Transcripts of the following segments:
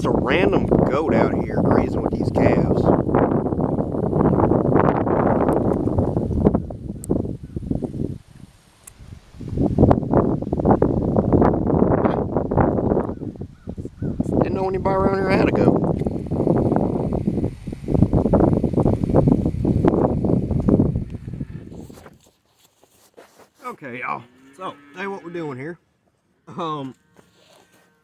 just a random goat out here grazing with these calves. Didn't know anybody around here had a goat. Okay, y'all. So, tell you what we're doing here.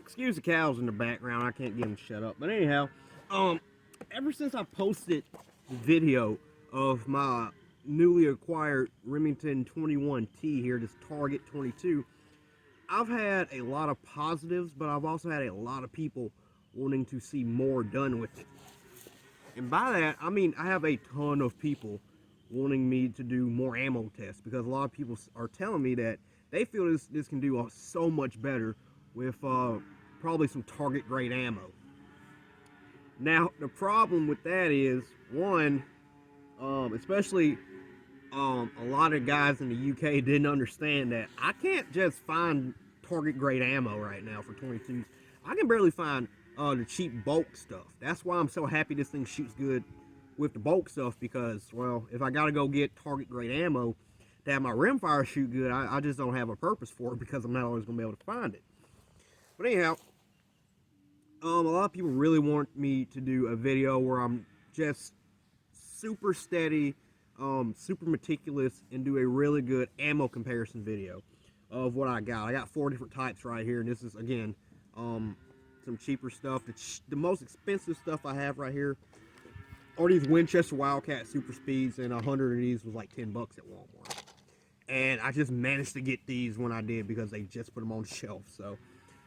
Excuse the cows in the background. I can't get them to shut up. But anyhow, ever since I posted the video of my newly acquired Remington 21T here, this Target 22, I've had a lot of positives, but I've also had a lot of people wanting to see more done with it. And by that, I mean I have a ton of people wanting me to do more ammo tests, because a lot of people are telling me that they feel this can do so much better with probably some target grade ammo. Now the problem with that is, one, especially a lot of guys in the UK didn't understand that I can't just find target grade ammo right now for 22s. I can barely find the cheap bulk stuff. That's why I'm so happy this thing shoots good with the bulk stuff, because, well, if I gotta go get target grade ammo to have my rimfire shoot good, I just don't have a purpose for it, because I'm not always gonna be able to find it. But anyhow, a lot of people really want me to do a video where I'm just super steady, super meticulous, and do a really good ammo comparison video of what I got. I got 4 different types right here, and this is, again, some cheaper stuff. The most expensive stuff I have right here are these Winchester Wildcat Super Speeds, and 100 of these was like $10 at Walmart. And I just managed to get these when I did, because they just put them on the shelf. So,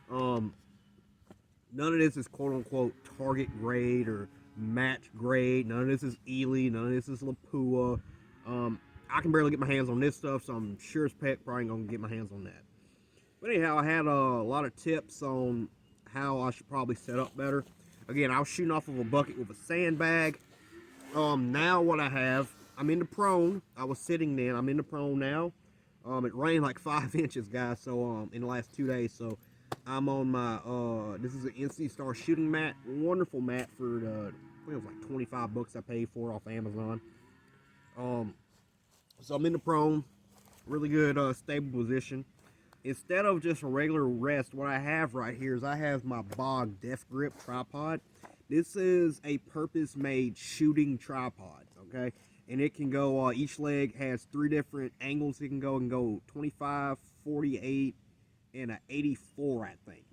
none of this is quote-unquote target grade or match grade. None of this is Ely. None of this is Lapua. I can barely get my hands on this stuff, so I'm sure as heck probably going to get my hands on that. But anyhow, I had a lot of tips on how I should probably set up better. Again, I was shooting off of a bucket with a sandbag. Now what I have, I'm in the prone. I was sitting then. I'm in the prone now. It rained like 5 inches, guys, so in the last 2 days. So I'm on my, this is an NC Star shooting mat. Wonderful mat for, I think it was like $25 I paid for off Amazon. So I'm in the prone. Really good, stable position. Instead of just a regular rest, what I have right here is I have my Bog Death Grip tripod. This is a purpose-made shooting tripod, okay? And it can go, each leg has 3 different angles it can go 25, 48, and an 84, I think.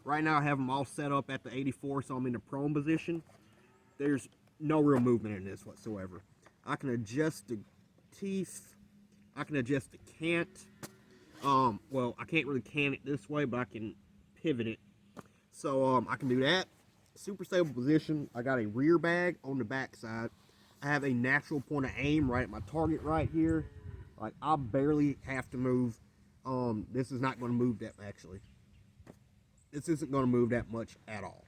Right now I have them all set up at the 84, so I'm in the prone position. There's no real movement in this whatsoever. I can adjust the teeth. I can adjust the cant. Well, I can't really can it this way, but I can pivot it. So, I can do that. Super stable position. I got a rear bag on the back side. I have a natural point of aim right at my target right here. Like, I barely have to move. This is not going to move that, actually. This isn't going to move that much at all.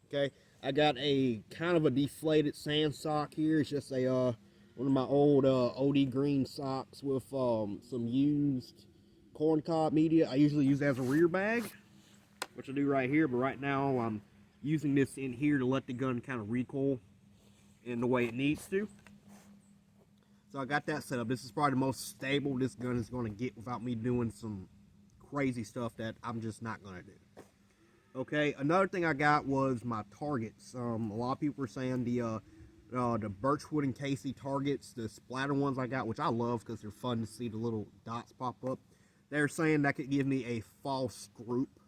Okay? I got a kind of a deflated sand sock here. It's just a, one of my old OD green socks with some used corncob media. I usually use it as a rear bag, which I do right here, but right now I'm using this in here to let the gun kind of recoil in the way it needs to. So I got that set up. This is probably the most stable this gun is going to get without me doing some crazy stuff that I'm just not going to do. Okay, another thing I got was my targets. A lot of people were saying the Birchwood and Casey targets, the splatter ones I got, which I love because they're fun to see the little dots pop up. They're saying that could give me a false group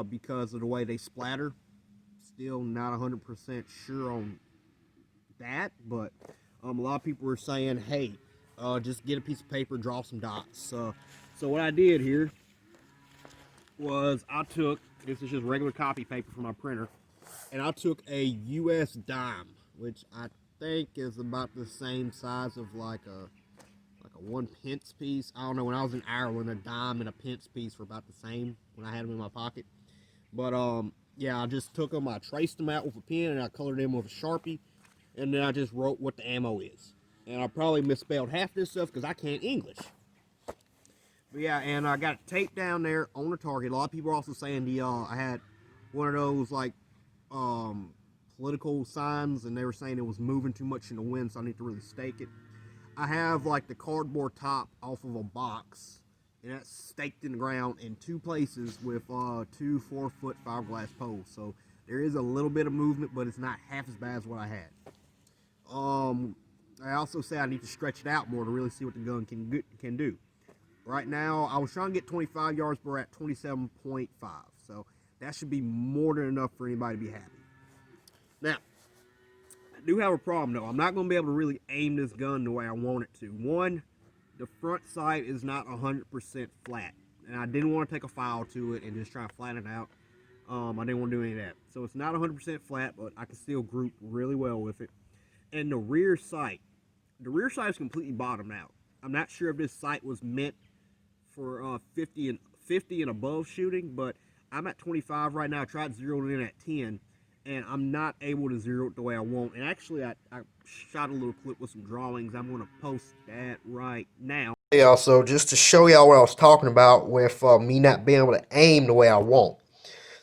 because of the way they splatter. Still not 100% sure on that, but a lot of people were saying, hey, just get a piece of paper, draw some dots. So what I did here was I took, this is just regular copy paper from my printer, and I took a US dime, which I think is about the same size of like a 1 pence piece. I don't know, when I was in Ireland, a dime and a pence piece were about the same when I had them in my pocket. But yeah, I just took them, I traced them out with a pen, and I colored them with a Sharpie, and then I just wrote what the ammo is. And I probably misspelled half this stuff because I can't English. But yeah, and I got tape down there on the target. A lot of people are also saying I had one of those like political signs, and they were saying it was moving too much in the wind, so I need to really stake it. I have like the cardboard top off of a box, and that's staked in the ground in two places with two 4-foot fiberglass poles. So there is a little bit of movement, but it's not half as bad as what I had. I also say I need to stretch it out more to really see what the gun can do. Right now, I was trying to get 25 yards, but we're at 27.5. So that should be more than enough for anybody to be happy. Now, I do have a problem though. I'm not going to be able to really aim this gun the way I want it to. One, the front sight is not 100% flat, and I didn't want to take a file to it and just try to flatten it out. I didn't want to do any of that. So it's not 100% flat, but I can still group really well with it. And the rear sight is completely bottomed out. I'm not sure if this sight was meant for 50 and above shooting, but I'm at 25 right now. I tried zeroing in at 10, and I'm not able to zero it the way I want. And actually, I shot a little clip with some drawings. I'm going to post that right now. Yeah, so just to show y'all what I was talking about with me not being able to aim the way I want.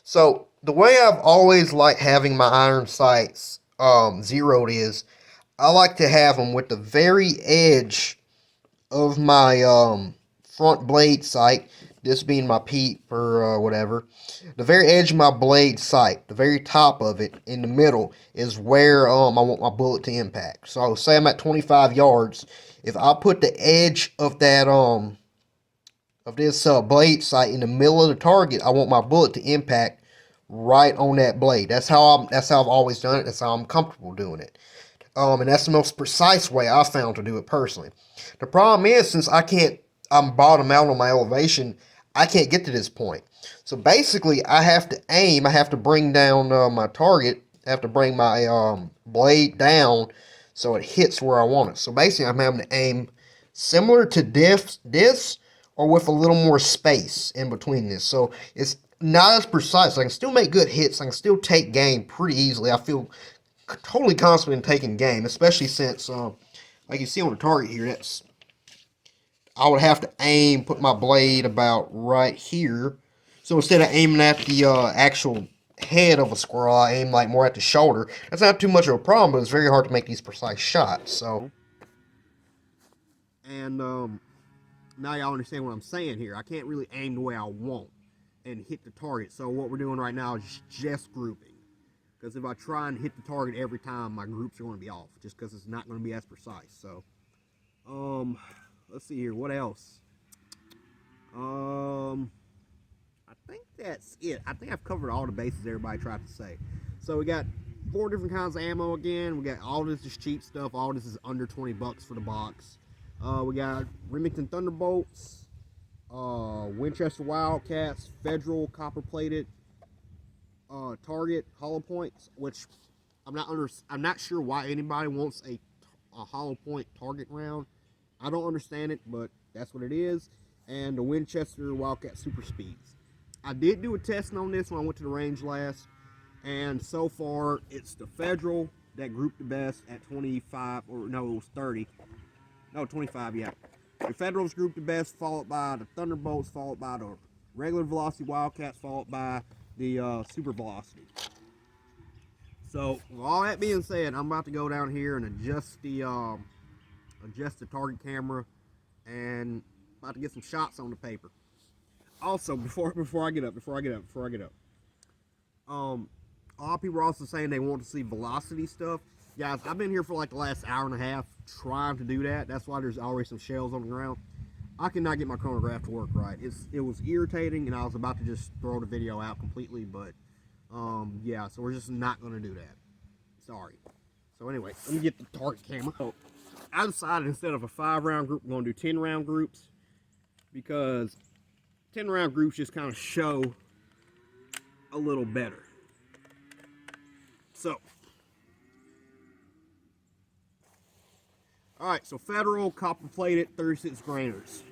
So the way I've always liked having my iron sights zeroed is I like to have them with the very edge of my front blade sight, this being my peep or whatever, the very edge of my blade sight, the very top of it in the middle is where I want my bullet to impact. So say I'm at 25 yards, if I put the edge of that of this blade sight in the middle of the target, I want my bullet to impact right on that blade. That's how I've always done it. That's how I'm comfortable doing it. And that's the most precise way I found to do it personally. The problem is, since I'm bottom out on my elevation, I can't get to this point. So basically, I have to aim. I have to bring down my target. I have to bring my blade down so it hits where I want it. So basically, I'm having to aim similar to this, or with a little more space in between this. So it's not as precise. I can still make good hits. I can still take game pretty easily. I feel totally confident in taking game, especially since, like you see on the target here, I would have to aim, put my blade about right here. So instead of aiming at the actual head of a squirrel, I aim like more at the shoulder. That's not too much of a problem, but it's very hard to make these precise shots. So, and now y'all understand what I'm saying here. I can't really aim the way I want and hit the target. So what we're doing right now is just grouping. Because if I try and hit the target every time, my groups are going to be off, just because it's not going to be as precise. So, let's see here. What else? I think that's it. I think I've covered all the bases everybody tried to say. So we got 4 different kinds of ammo again. We got all this is cheap stuff. All this is under $20 for the box. We got Remington Thunderbolts, Winchester Wildcats, Federal copper-plated target hollow points, which I'm not sure why anybody wants a hollow point target round. I don't understand it, but that's what it is. And the Winchester Wildcat Super Speeds. I did do a testing on this when I went to the range last, and so far it's the Federal that grouped the best at 25, or no, it was 30. No, 25, yeah. The Federals grouped the best, followed by the Thunderbolts, followed by the regular Velocity Wildcats, followed by the Super Velocity. So, with all that being said, I'm about to go down here and adjust the target camera, and about to get some shots on the paper. Also, before I get up, a lot of people are also saying they want to see velocity stuff. Guys, I've been here for like the last hour and a half trying to do that. That's why there's always some shells on the ground. I cannot get my chronograph to work right. It was irritating, and I was about to just throw the video out completely, but yeah, so we're just not going to do that. Sorry. So anyway, let me get the target camera. So I decided instead of a 5-round group, we're going to do 10-round groups, because 10-round groups just kind of show a little better. So, alright, so Federal copper plated 36 grainers.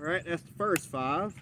Alright, that's the first 5.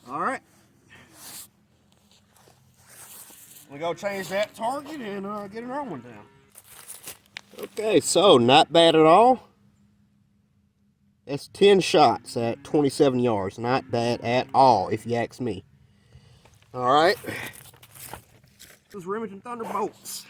Alright. We go change that target and get another one down. Okay, so not bad at all. That's 10 shots at 27 yards. Not bad at all, if you ask me. Alright. Those Remington Thunderbolts.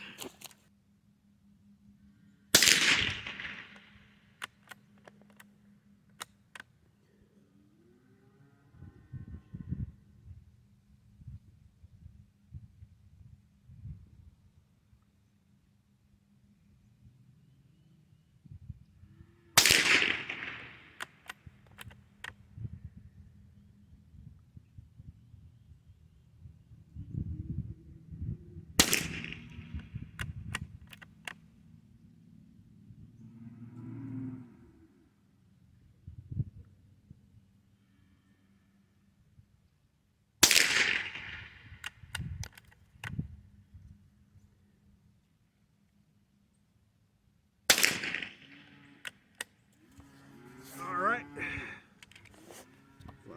Alright.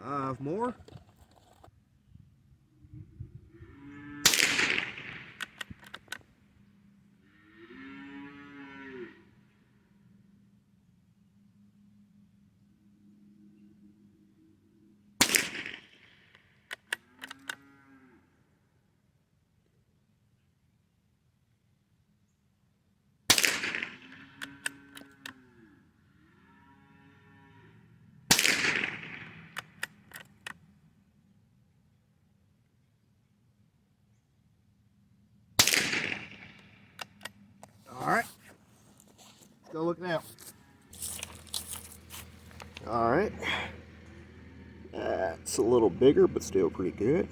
5 more. Alright. Let's go look now. Alright. That's a little bigger, but still pretty good.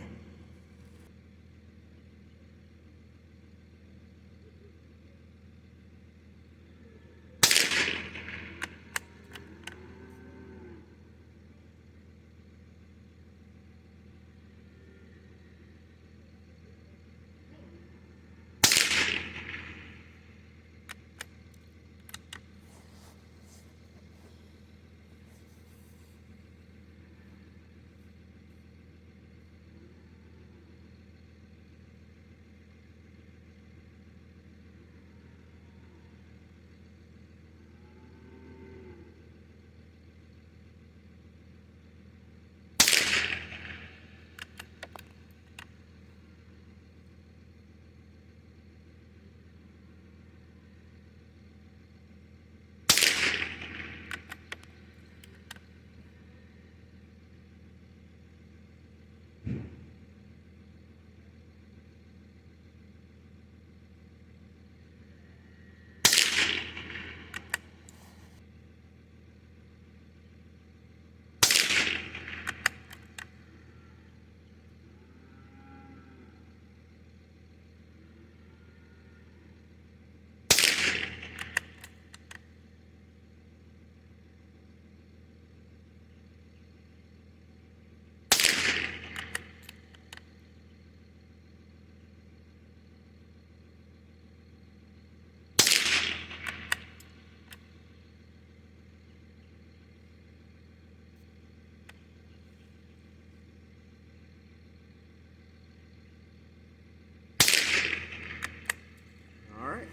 Alright.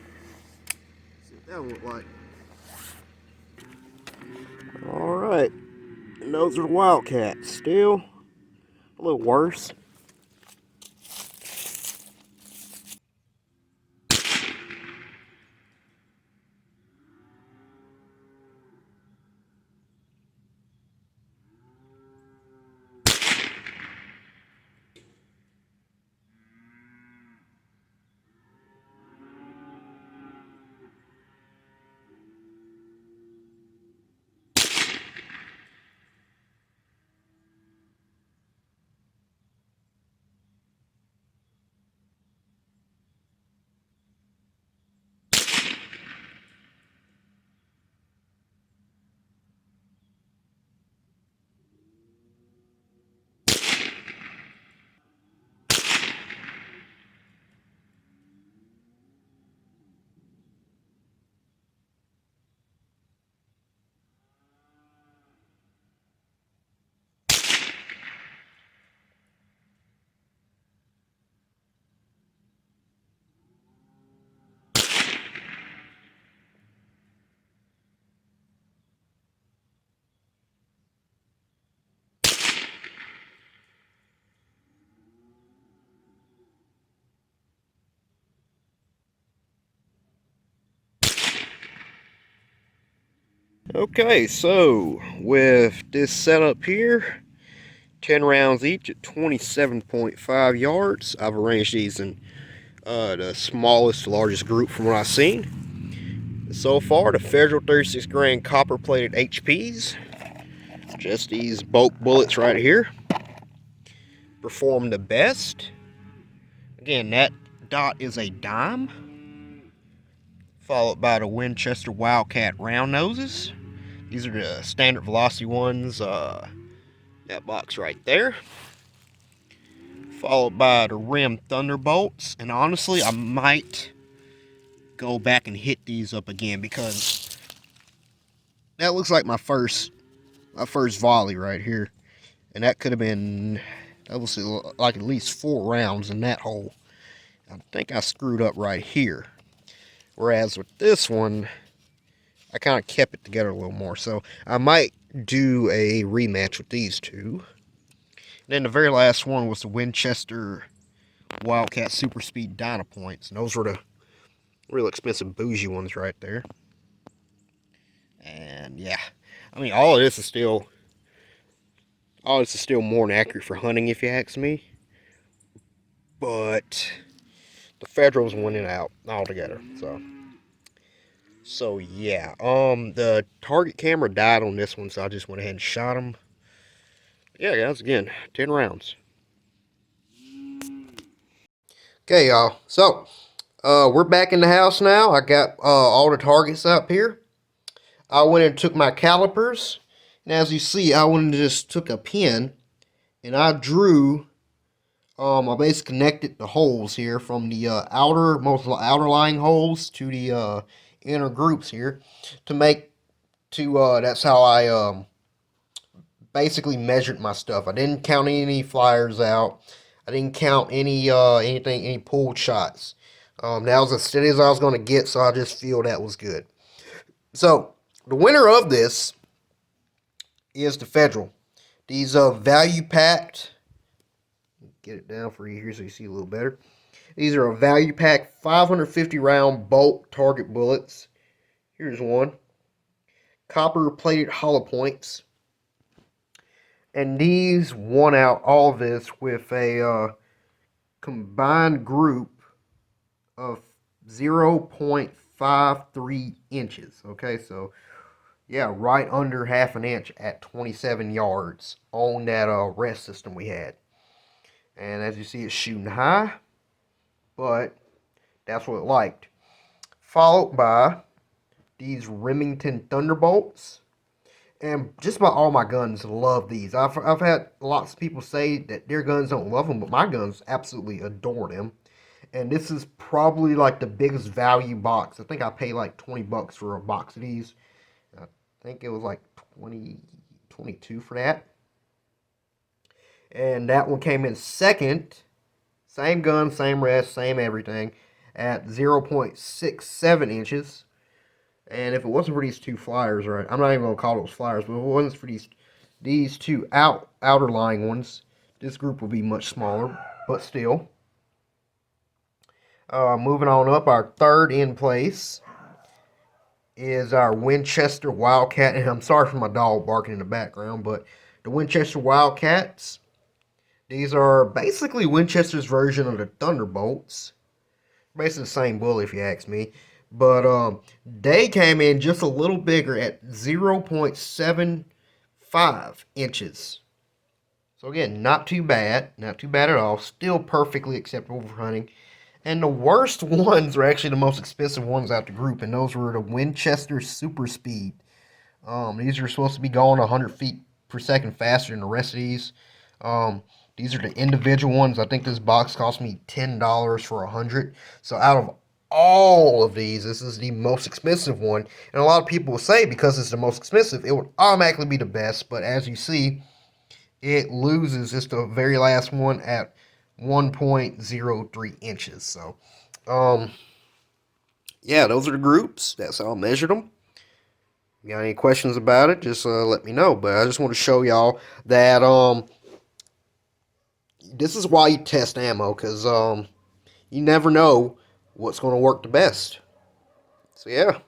See what that would look like. Alright. And those are Wildcats. Still a little worse. Okay, so with this setup here, 10 rounds each at 27.5 yards. I've arranged these in the smallest to largest group from what I've seen. So far, the Federal 36 grain copper plated HPs, just these bulk bullets right here, perform the best. Again, that dot is a dime, followed by the Winchester Wildcat round noses. These are the standard velocity ones, that box right there. Followed by the rim Thunderbolts. And honestly, I might go back and hit these up again because that looks like my first volley right here. And that could have been, that was like at least 4 rounds in that hole. I think I screwed up right here. Whereas with this one, I kind of kept it together a little more. So I might do a rematch with these two. And then the very last one was the Winchester Wildcat Super Speed Dynapoints. And those were the real expensive bougie ones right there. And yeah, I mean, all of this is still more than accurate for hunting, if you ask me. But the Federal's winning out altogether. So yeah, the target camera died on this one, so I just went ahead and shot him. Yeah, guys, again, 10 rounds. Okay, y'all. So, we're back in the house now. I got all the targets up here. I went and took my calipers. And as you see, I went and just took a pin. And I drew, I basically connected the holes here from the most outer lying holes to the inner groups here. That's how I basically measured my stuff. I didn't count any flyers out. I didn't count any pulled shots. That was as steady as I was going to get, so I just feel that was good. So the winner of this is the Federal. These value packed. Get it down for you here so you see a little better. These are a value pack 550 round bolt target bullets. Here's one. Copper plated hollow points. And these won out all of this with a combined group of 0.53 inches. Okay, so yeah, right under half an inch at 27 yards on that rest system we had. And as you see, it's shooting high, but that's what it liked. Followed by these Remington Thunderbolts. And just about all my guns love these. I've had lots of people say that their guns don't love them, but my guns absolutely adore them. And this is probably like the biggest value box. I think I paid like 20 bucks for a box of these. I think it was like 22 for that. And that one came in second. Same gun, same rest, same everything. At 0.67 inches. And if it wasn't for these two flyers, right, I'm not even going to call those flyers, but if it wasn't for these two outer lying ones, this group would be much smaller, but still. Moving on up, our third in place is our Winchester Wildcat. And I'm sorry for my dog barking in the background, but the Winchester Wildcats, these are basically Winchester's version of the Thunderbolts. Basically the same bullet, if you ask me. But they came in just a little bigger at 0.75 inches. So again, not too bad. Not too bad at all. Still perfectly acceptable for hunting. And the worst ones are actually the most expensive ones out the group. And those were the Winchester Super Speed. These are supposed to be going 100 feet per second faster than the rest of these. These are the individual ones. I think this box cost me $10 for 100. So out of all of these, this is the most expensive one. And a lot of people will say because it's the most expensive, it would automatically be the best. But as you see, it loses just the very last one at 1.03 inches. So, yeah, those are the groups. That's how I measured them. If you got any questions about it, just let me know. But I just want to show y'all that this is why you test ammo, because you never know what's going to work the best. So yeah.